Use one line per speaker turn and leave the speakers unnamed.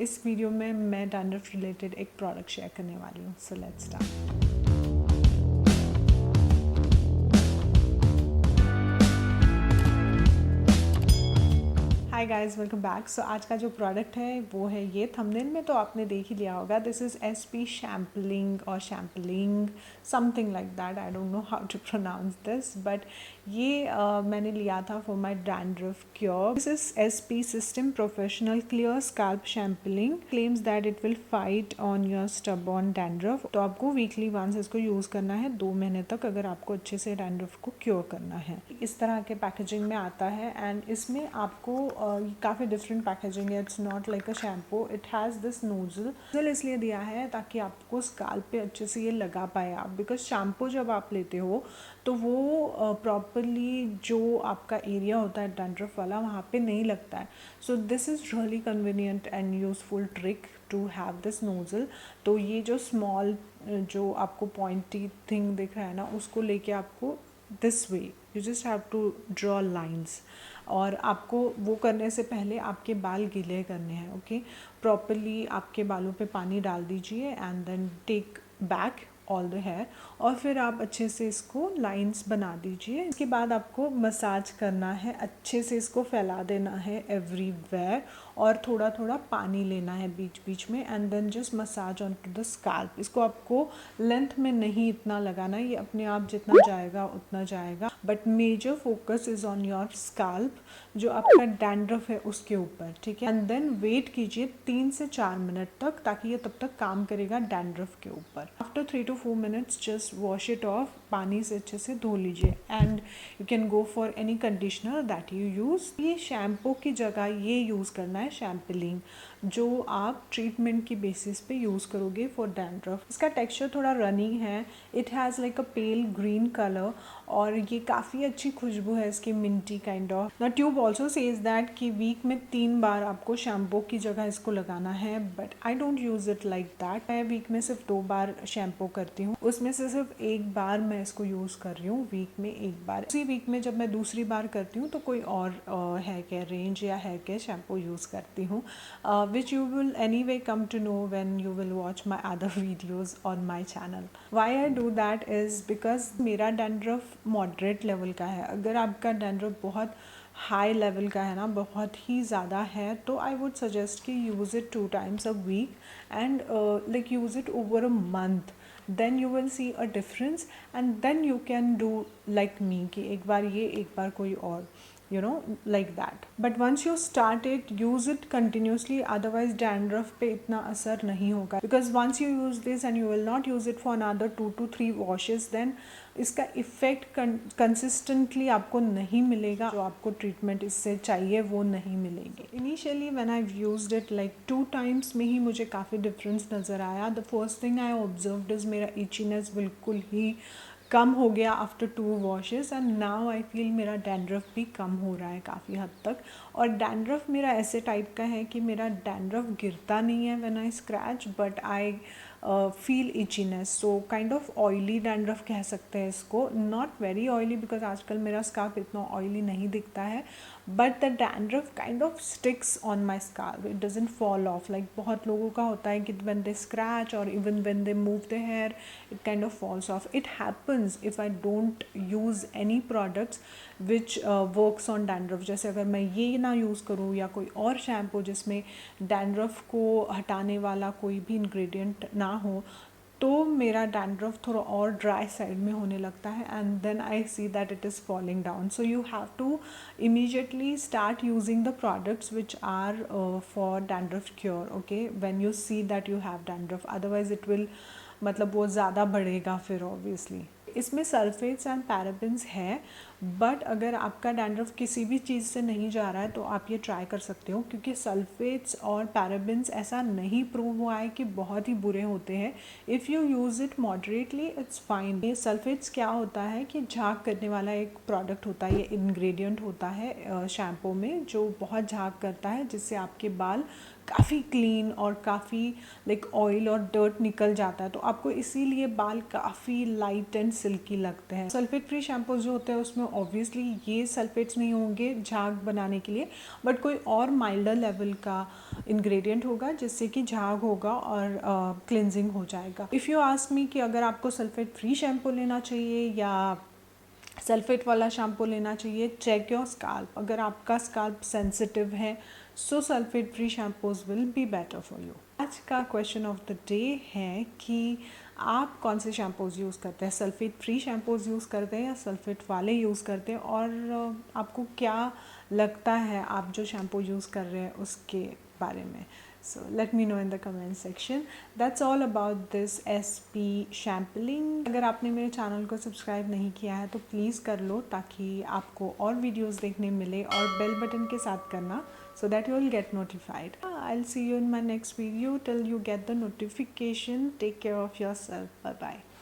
इस वीडियो में मैं डैंड्रफ रिलेटेड एक प्रोडक्ट शेयर करने वाली हूँ। So let's start. Hi guys, welcome back. So आज का जो प्रोडक्ट है वो है ये। थंबनेल में तो आपने देख ही लिया होगा। दिस इज़ एसपी शैम्पलिंग और shampooing something like that. I don't know how to pronounce this, but ये मैंने लिया था for my dandruff cure. This is SP system professional clear scalp shampooing, claims that it will fight on your stubborn dandruff. तो आपको weekly once इसको use करना है 2 महीने तक, अगर आपको अच्छे से डैंड्रफ को क्योर करना है। इस तरह के पैकेजिंग में आता है एंड इसमें आपको काफ़ी डिफरेंट पैकेजिंग है। It's not like a shampoo, it has this nozzle इसलिए दिया है ताकि आपको स्काल्प पे अच्छे से ये लगा पाए आप। बिकॉज शैम्पू जब आप लेते हो तो वो प्रॉपरली जो आपका एरिया होता है डैंड्रफ वाला वहाँ पे नहीं लगता है। So this is really convenient and useful trick to have this nozzle. तो ये जो स्मॉल जो आपको पॉइंटी थिंग दिख रहा है ना, उसको लेके आपको this way you just have to draw lines. और आपको वो करने से पहले आपके बाल गीले करने हैं। ओके, प्रॉपरली आपके बालों पे पानी डाल दीजिए and then take back all the hair और फिर आप अच्छे से इसको लाइंस बना दीजिए। इसके बाद आपको मसाज करना है, अच्छे से इसको फैला देना है एवरीवेयर और थोड़ा थोड़ा पानी लेना है बीच बीच में and then just massage on to the scalp. इसको आपको लेंथ में नहीं इतना लगाना, ये अपने आप जितना जाएगा उतना जाएगा, but major focus is on your scalp, जो आपका डैंड्रफ है उसके ऊपर। ठीक है, एंड देन वेट कीजिए 3 से 4 मिनट तक, ताकि ये तब तक काम करेगा डैंड्रफ के ऊपर। After 3 to 4 minutes just wash it of, पानी से अच्छे से धो लीजिए and you can go for any conditioner that you use. ये शैम्पू की जगह ये यूज़ करना है शैम्पलिंग, जो आप ट्रीटमेंट की बेसिस पे यूज़ करोगे फॉर डैंड्रफ। इसका टेक्सचर थोड़ा रनी है, it has like a pale green colour और ये काफ़ी अच्छी खुशबू है इसकी, minty kind of. The tube also says that कि वीक में 3 बार आपको शैम्पू की जगह इसको लगाना है, but I don't use it like that. मैं वीक में सिर्फ 2 बार शैम्पू करती हूँ, उसमें से सिर्फ 1 बार मैं इसको यूज़ कर रही हूँ वीक में 1 बार। उसी वीक में जब मैं दूसरी बार करती हूँ तो कोई और हेयर केयर रेंज या हेयर केयर शैम्पू यूज़ करती हूँ, which you will anyway come to know when you will watch my other videos on my channel. Why I do that is because मेरा डैंड्रफ मॉडरेट लेवल का है। अगर आपका dandruff बहुत high level का है ना, बहुत ही ज़्यादा है, तो आई वुड सजेस्ट कि use it 2 times a week and like use it over a month. Then you will see a difference and then you can do like me कि एक बार ये एक बार कोई और, you know, like that. But once you start it, use it continuously, otherwise dandruff पे इतना असर नहीं होगा, because once you use this and you will not use it for another 2 to 3 washes, then इसका इफ़ेक्ट कंसिस्टेंटली आपको नहीं मिलेगा, जो आपको ट्रीटमेंट इससे चाहिए वो नहीं मिलेगी। Initially when I used it like 2 times में ही मुझे काफ़ी डिफरेंस नज़र आया। The first thing I observed is मेरा इचीनेस बिल्कुल ही कम हो गया after 2 washes and now I feel मेरा डैंड्रफ भी कम हो रहा है काफ़ी हद तक। और डैंड्रफ मेरा ऐसे टाइप का है कि मेरा डैंड्रफ गिरता नहीं है when I scratch, but I feel itchiness. So kind of oily dandruff कह सकते हैं इसको, नॉट वेरी ऑयली बिकॉज आजकल मेरा स्कार्फ इतना ऑयली नहीं दिखता है, but the dandruff kind of sticks on my scarf, it doesn't fall off. Like बहुत लोगों का होता है कि व्हेन दे स्क्रैच और even when they move the hair it kind of falls off. It happens if I don't use any products which works on dandruff. जैसे अगर मैं ये ना यूज़ करूँ या कोई और शैम्पू जिसमें डैंड्रफ को हटाने वाला कोई भी इंग्रेडिएंट ना हो, तो मेरा डैंड्रफ थोड़ा और ड्राई साइड में होने लगता है and then I see that it is falling down. So you have to immediately start using the products which are for dandruff cure, okay, when you see that you have dandruff, otherwise it will मतलब वो ज़्यादा बढ़ेगा फिर obviously. इसमें sulphates and parabens है, but अगर आपका dandruff किसी भी चीज़ से नहीं जा रहा है तो आप ये ट्राई कर सकते हो, क्योंकि सल्फेट्स और पैराबेन्स ऐसा नहीं प्रूव हुआ है कि बहुत ही बुरे होते हैं। If you use it moderately it's fine. ये सल्फेट्स क्या होता है कि झाग करने वाला एक प्रोडक्ट होता है, ये इंग्रेडिएंट होता है शैम्पू में जो बहुत झाग करता है, जिससे आपके बाल काफ़ी क्लीन और काफ़ी लाइक ऑयल और डर्ट निकल जाता है, तो आपको इसीलिए बाल काफ़ी लाइट एंड सिल्की लगते हैं। सल्फेट फ्री शैम्पूज जो होते हैं उसमें ऑब्वियसली ये सल्फेट्स नहीं होंगे झाग बनाने के लिए, बट कोई और माइल्डर लेवल का इंग्रेडिएंट होगा जिससे कि झाग होगा और क्लिनजिंग हो जाएगा। इफ़ यू आस्क मी कि अगर आपको सल्फेट फ्री शैम्पू लेना चाहिए या सल्फेट वाला शैम्पू लेना चाहिए, चेक योर स्काल्प। अगर आपका स्काल्प सेंसिटिव है so sulphate free shampoos will be better for you. आज का क्वेश्चन ऑफ द डे है कि आप कौन से शैम्पूज यूज़ करते हैं, सल्फेट फ्री शैम्पूज यूज़ करते हैं या सल्फेट वाले यूज़ करते हैं, और आपको क्या लगता है आप जो शैम्पू यूज़ कर रहे हैं उसके बारे में। So let me know in the comment section. That's all about this SP shampooing. अगर आपने मेरे चैनल को सब्सक्राइब नहीं किया है तो प्लीज़ कर लो ताकि आपको और वीडियोस देखने मिले, और बेल बटन के साथ करना so that you will get notified. I'll see you in my next video. Till you get the notification, take care of yourself. Bye bye.